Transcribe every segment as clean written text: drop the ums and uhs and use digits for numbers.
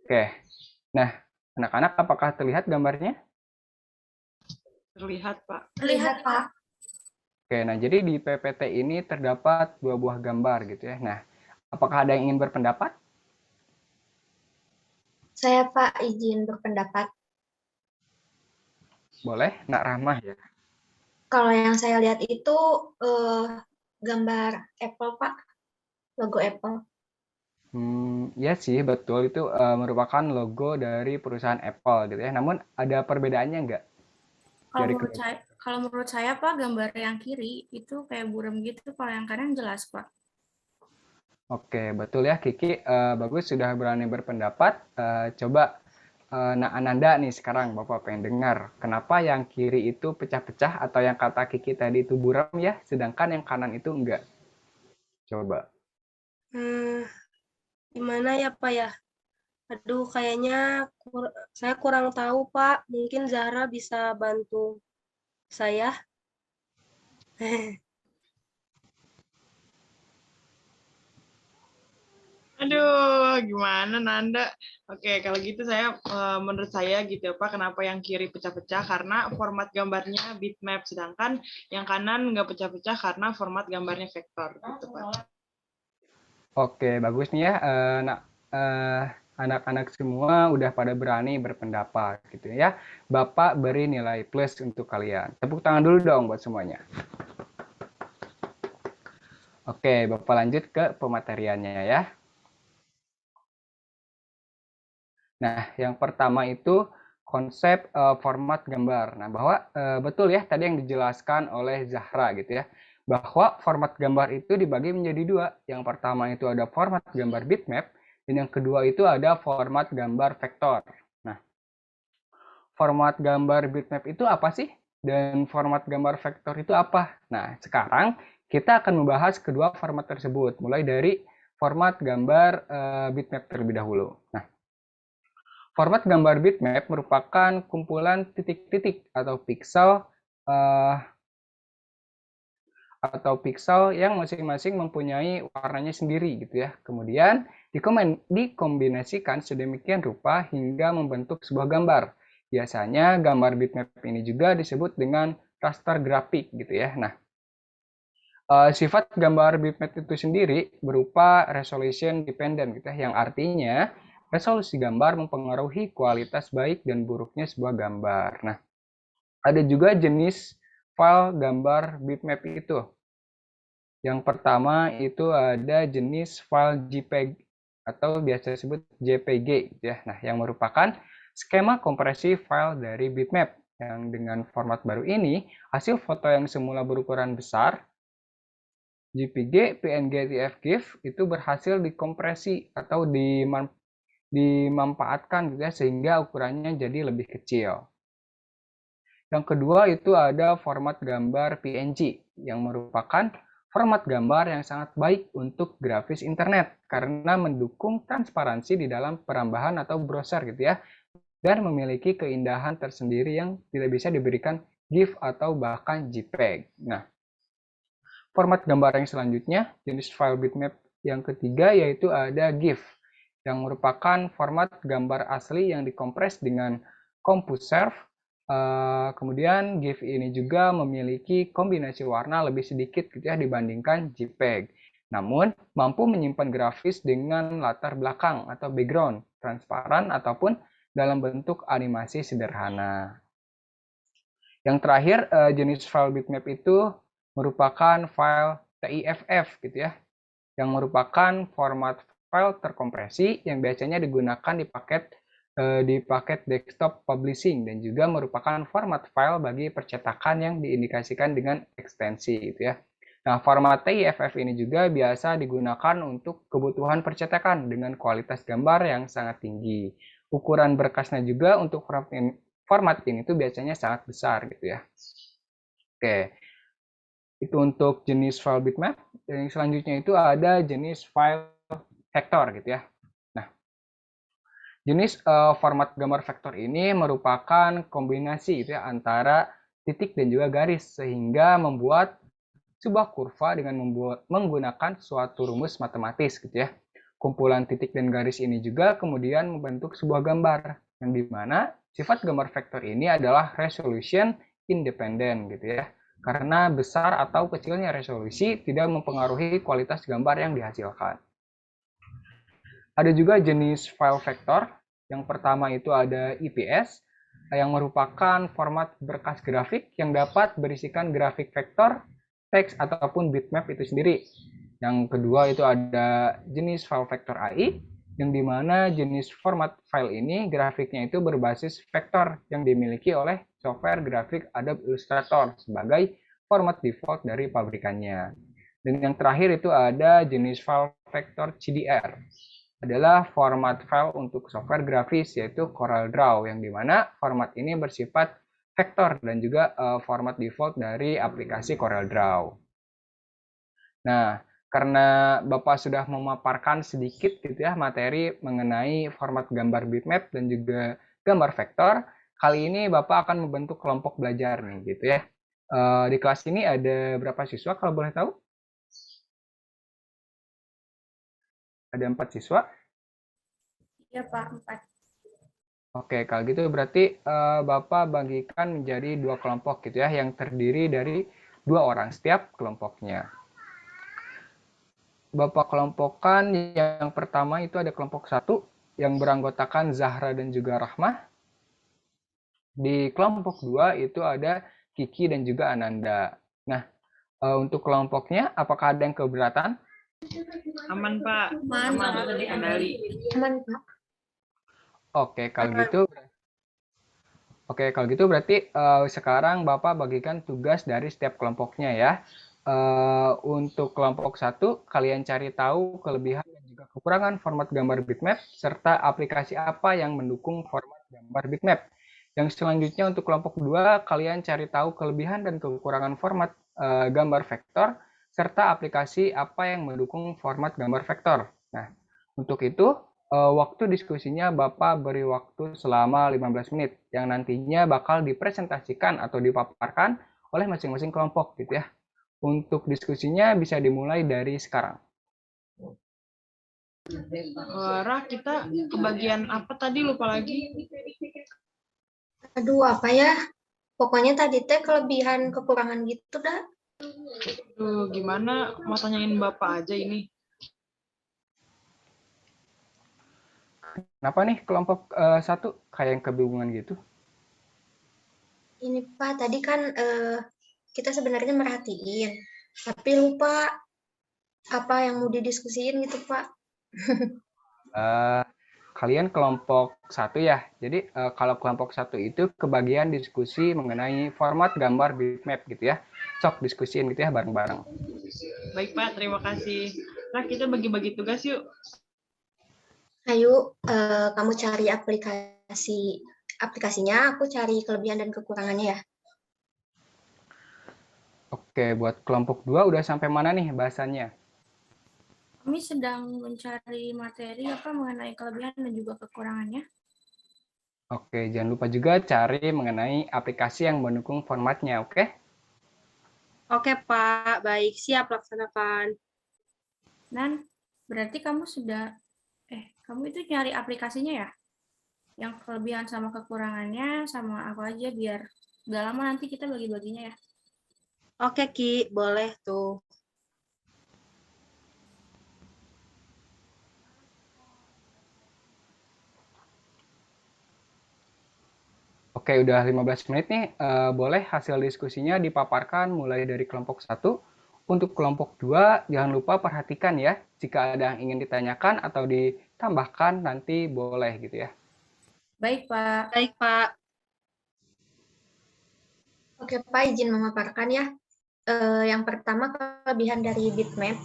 Oke. Nah, anak-anak apakah terlihat gambarnya? Terlihat, Pak. Terlihat, Pak. Oke, nah jadi di PPT ini terdapat dua buah gambar gitu ya. Nah, apakah ada yang ingin berpendapat? Saya, Pak, izin berpendapat. Boleh, Nak Rahmah ya. Kalau yang saya lihat itu eh, gambar Apple, Pak. Logo Apple. Ya sih, betul itu merupakan logo dari perusahaan Apple gitu ya. Namun ada perbedaannya nggak Kalau dari menurut kedua? saya, kalau menurut saya Pak, gambar yang kiri itu kayak burem gitu, kalau yang kanan jelas Pak. Oke, betul ya Kiki. Bagus sudah berani berpendapat. Coba Nak Ananda nih sekarang Bapak pengen dengar. Kenapa yang kiri itu pecah-pecah atau yang kata Kiki tadi itu buram ya, sedangkan yang kanan itu enggak? Coba. Gimana ya Pak ya? Aduh, kayaknya saya kurang tahu Pak. Mungkin Zahra bisa bantu saya. Aduh, gimana Nanda? Oke, kalau gitu saya menurut saya gitu ya Pak, kenapa yang kiri pecah-pecah karena format gambarnya bitmap, sedangkan yang kanan nggak pecah-pecah karena format gambarnya vektor gitu Pak. Oke, bagus nih ya. Anak-anak semua udah pada berani berpendapat gitu ya. Bapak beri nilai plus untuk kalian. Tepuk tangan dulu dong buat semuanya. Oke, Bapak lanjut ke pemateriannya ya. Nah, yang pertama itu konsep format gambar. Nah, bahwa betul ya tadi yang dijelaskan oleh Zahra gitu ya, bahwa format gambar itu dibagi menjadi dua. Yang pertama itu ada format gambar bitmap, dan yang kedua itu ada format gambar vektor. Nah, format gambar bitmap itu apa sih? Dan format gambar vektor itu apa? Nah, sekarang kita akan membahas kedua format tersebut, mulai dari format gambar bitmap terlebih dahulu. Nah, format gambar bitmap merupakan kumpulan titik-titik atau piksel yang masing-masing mempunyai warnanya sendiri gitu ya. Kemudian dikombinasikan sedemikian rupa hingga membentuk sebuah gambar. Biasanya gambar bitmap ini juga disebut dengan raster grafik gitu ya. Nah, sifat gambar bitmap itu sendiri berupa resolution dependent gitu ya, yang artinya resolusi gambar mempengaruhi kualitas baik dan buruknya sebuah gambar. Nah, ada juga jenis file gambar bitmap itu. Yang pertama itu ada jenis file JPEG atau biasa disebut JPG gitu ya. Nah, yang merupakan skema kompresi file dari bitmap. Yang dengan format baru ini, hasil foto yang semula berukuran besar JPG, PNG, TF-GIF itu berhasil dikompresi atau dimanfaatkan gitu ya, sehingga ukurannya jadi lebih kecil. Yang kedua itu ada format gambar PNG yang merupakan format gambar yang sangat baik untuk grafis internet karena mendukung transparansi di dalam perambahan atau browser gitu ya, dan memiliki keindahan tersendiri yang tidak bisa diberikan GIF atau bahkan JPEG. Nah, format gambar yang selanjutnya, jenis file bitmap yang ketiga yaitu ada GIF, yang merupakan format gambar asli yang dikompres dengan CompuServe. Kemudian GIF ini juga memiliki kombinasi warna lebih sedikit gitu ya dibandingkan JPEG. Namun, mampu menyimpan grafis dengan latar belakang atau background transparan ataupun dalam bentuk animasi sederhana. Yang terakhir, jenis file bitmap itu merupakan file TIFF gitu ya, yang merupakan format file terkompresi yang biasanya digunakan di paket desktop publishing dan juga merupakan format file bagi percetakan yang diindikasikan dengan ekstensi gitu ya. Nah, format TIFF ini juga biasa digunakan untuk kebutuhan percetakan dengan kualitas gambar yang sangat tinggi. Ukuran berkasnya juga untuk format ini tuh biasanya sangat besar gitu ya. Oke, itu untuk jenis file bitmap. Dan yang selanjutnya itu ada jenis file vektor gitu ya. Nah, jenis format gambar vektor ini merupakan kombinasi gitu ya antara titik dan juga garis sehingga membuat sebuah kurva dengan menggunakan suatu rumus matematis gitu ya. Kumpulan titik dan garis ini juga kemudian membentuk sebuah gambar, yang dimana sifat gambar vektor ini adalah resolution independent gitu ya. Karena besar atau kecilnya resolusi tidak mempengaruhi kualitas gambar yang dihasilkan. Ada juga jenis file vektor. Yang pertama itu ada EPS, yang merupakan format berkas grafik yang dapat berisikan grafik vektor, teks, ataupun bitmap itu sendiri. Yang kedua itu ada jenis file vektor AI, yang dimana jenis format file ini grafiknya itu berbasis vektor yang dimiliki oleh software grafik Adobe Illustrator sebagai format default dari pabrikannya. Dan yang terakhir itu ada jenis file vektor CDR, adalah format file untuk software grafis yaitu CorelDRAW, yang dimana format ini bersifat vektor dan juga format default dari aplikasi CorelDRAW. Nah, karena Bapak sudah memaparkan sedikit gitu ya materi mengenai format gambar bitmap dan juga gambar vektor, kali ini Bapak akan membentuk kelompok belajar nih gitu ya. Di kelas ini ada berapa siswa kalau boleh tahu? Ada 4 siswa? Iya Pak, 4. Oke, kalau gitu berarti Bapak bagikan menjadi 2 kelompok gitu ya, yang terdiri dari 2 orang setiap kelompoknya. Bapak kelompokkan yang pertama itu ada kelompok 1 yang beranggotakan Zahra dan juga Rahmah. Di kelompok 2 itu ada Kiki dan juga Ananda. Nah, untuk kelompoknya apakah ada yang keberatan? Aman, Pak. Aman, Aman, dikendali. Aman, Pak. Oke, kalau gitu berarti sekarang Bapak bagikan tugas dari setiap kelompoknya ya. Untuk kelompok 1, kalian cari tahu kelebihan dan juga kekurangan format gambar bitmap serta aplikasi apa yang mendukung format gambar bitmap. Yang selanjutnya untuk kelompok 2, kalian cari tahu kelebihan dan kekurangan format gambar vektor serta aplikasi apa yang mendukung format gambar vektor. Nah, untuk itu waktu diskusinya Bapak beri waktu selama 15 menit yang nantinya bakal dipresentasikan atau dipaparkan oleh masing-masing kelompok gitu ya. Untuk diskusinya bisa dimulai dari sekarang. Rah, kita kebagian apa tadi? Lupa lagi. Aduh, apa ya? Pokoknya tadi teh kelebihan kekurangan gitu dah. Gimana? Mau tanyain Bapak aja ini. Kenapa nih kelompok 1 kayak yang kebingungan gitu? Ini Pak, tadi kan kita sebenarnya merhatiin, tapi lupa apa yang mau didiskusiin gitu Pak. Kalian kelompok 1 ya. Jadi kalau kelompok 1 itu kebagian diskusi mengenai format gambar bitmap gitu ya. Sok diskusiin gitu ya bareng-bareng. Baik Pak, terima kasih. Nah, kita bagi-bagi tugas yuk. Ayo, kamu cari aplikasinya, aku cari kelebihan dan kekurangannya ya. Oke, buat kelompok 2 udah sampai mana nih bahasannya? Kami sedang mencari materi mengenai kelebihan dan juga kekurangannya. Oke, jangan lupa juga cari mengenai aplikasi yang mendukung formatnya, oke? Oke, Pak. Baik, siap laksanakan. Dan berarti kamu itu nyari aplikasinya ya? Yang kelebihan sama kekurangannya sama aku aja biar gak lama nanti kita bagi-baginya ya. Oke, Ki. Boleh tuh. Oke, udah 15 menit nih. Boleh hasil diskusinya dipaparkan mulai dari kelompok 1. Untuk kelompok 2, jangan lupa perhatikan ya. Jika ada yang ingin ditanyakan atau ditambahkan, nanti boleh gitu ya. Baik, Pak. Baik, Pak. Oke Pak, izin memaparkan ya. Yang pertama kelebihan dari bitmap.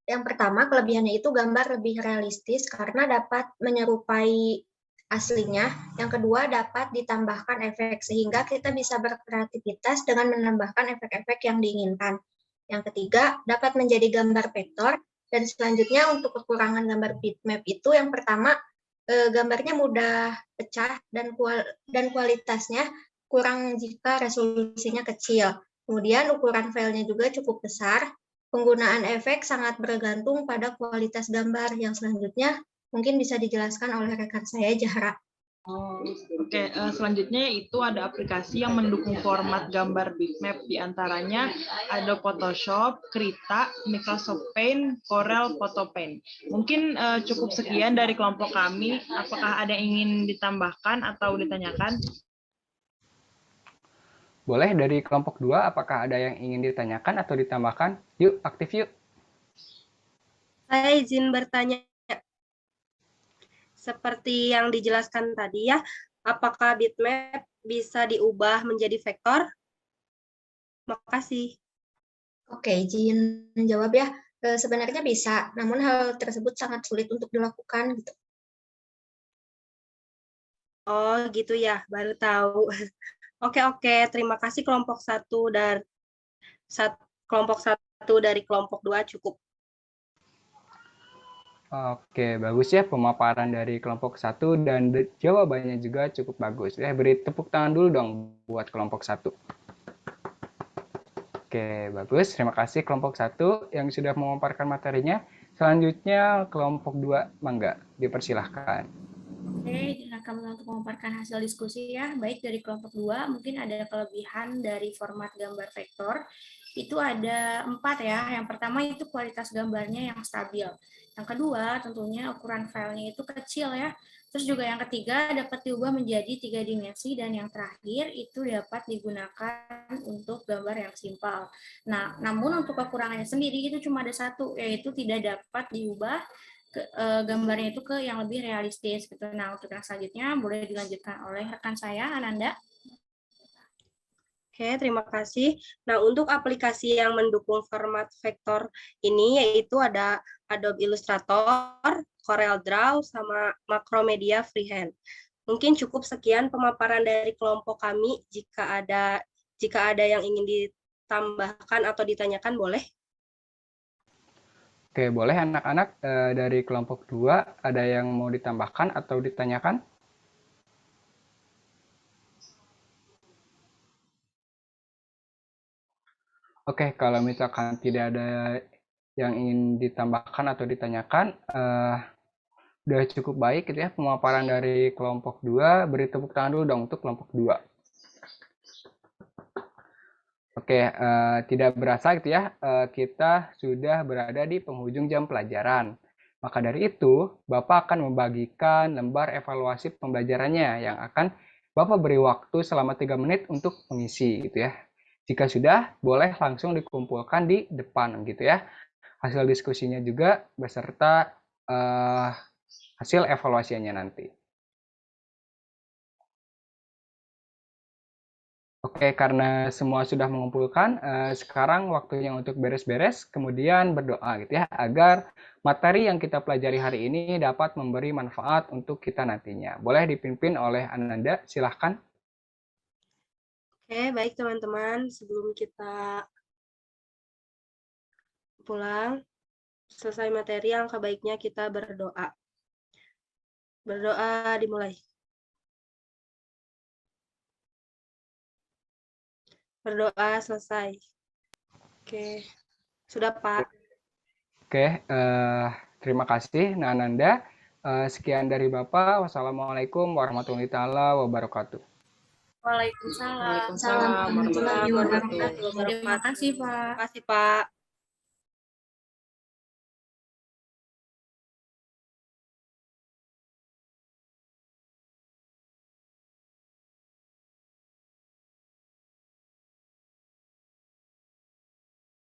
Yang pertama kelebihannya itu gambar lebih realistis karena dapat menyerupai aslinya. Yang kedua dapat ditambahkan efek sehingga kita bisa berkreativitas dengan menambahkan efek-efek yang diinginkan. Yang ketiga dapat menjadi gambar vektor. Dan selanjutnya untuk kekurangan gambar bitmap itu yang pertama gambarnya mudah pecah dan kualitasnya kurang jika resolusinya kecil. Kemudian ukuran filenya juga cukup besar. Penggunaan efek sangat bergantung pada kualitas gambar. Yang selanjutnya mungkin bisa dijelaskan oleh rekan saya, Zahra. Oke, selanjutnya itu ada aplikasi yang mendukung format gambar bitmap, diantaranya ada Photoshop, Krita, Microsoft Paint, Corel, Photopaint. Mungkin cukup sekian dari kelompok kami. Apakah ada yang ingin ditambahkan atau ditanyakan? Boleh dari kelompok 2, apakah ada yang ingin ditanyakan atau ditambahkan? Yuk, aktif yuk. Saya izin bertanya. Seperti yang dijelaskan tadi ya, apakah bitmap bisa diubah menjadi vektor? Makasih. Oke, izin menjawab ya. Sebenarnya bisa, namun hal tersebut sangat sulit untuk dilakukan. Gitu. Oh gitu ya, baru tahu. Oke, terima kasih kelompok 1 dari kelompok 2 cukup. Oke, bagus ya pemaparan dari kelompok 1 dan jawabannya juga cukup bagus. Beri tepuk tangan dulu dong buat kelompok 1. Oke, bagus. Terima kasih kelompok 1 yang sudah memaparkan materinya. Selanjutnya kelompok 2, mangga, dipersilahkan. Oke, silakan untuk memaparkan hasil diskusi ya. Baik dari kelompok 2, mungkin ada kelebihan dari format gambar vektor. Itu ada 4 ya. Yang pertama itu kualitas gambarnya yang stabil. Yang kedua tentunya ukuran filenya itu kecil ya. Terus juga yang ketiga dapat diubah menjadi 3 dimensi dan yang terakhir itu dapat digunakan untuk gambar yang simpel. Nah, namun untuk kekurangannya sendiri itu cuma ada satu, yaitu tidak dapat diubah gambarnya itu ke yang lebih realistis gitu. Nah, untuk yang selanjutnya boleh dilanjutkan oleh rekan saya, Ananda. Oke, terima kasih. Nah, untuk aplikasi yang mendukung format vektor ini yaitu ada Adobe Illustrator, Corel Draw, sama Macromedia Freehand. Mungkin cukup sekian pemaparan dari kelompok kami. Jika ada yang ingin ditambahkan atau ditanyakan, boleh. Oke, boleh anak-anak dari kelompok 2 ada yang mau ditambahkan atau ditanyakan? Oke, kalau misalkan tidak ada yang ingin ditambahkan atau ditanyakan, udah cukup baik gitu ya pemaparan dari kelompok 2. Beri tepuk tangan dulu dong untuk kelompok 2. Oke, tidak berasa gitu ya, kita sudah berada di penghujung jam pelajaran. Maka dari itu, Bapak akan membagikan lembar evaluasi pembelajarannya yang akan Bapak beri waktu selama 3 menit untuk mengisi gitu ya. Jika sudah, boleh langsung dikumpulkan di depan gitu ya. Hasil diskusinya juga beserta hasil evaluasinya nanti. Oke, karena semua sudah mengumpulkan, sekarang waktunya untuk beres-beres, kemudian berdoa gitu ya, agar materi yang kita pelajari hari ini dapat memberi manfaat untuk kita nantinya. Boleh dipimpin oleh Ananda, silahkan. Oke, baik teman-teman. Sebelum kita pulang, selesai materi, alangkah baiknya kita berdoa. Berdoa dimulai. Berdoa selesai. Oke, sudah Pak. Oke, terima kasih Ananda. Sekian dari Bapak. Wassalamualaikum warahmatullahi wabarakatuh. Waalaikumsalam. Waalaikumsalam warahmatullahi wabarakatuh. Terima kasih, Pak. Terima kasih, Pak.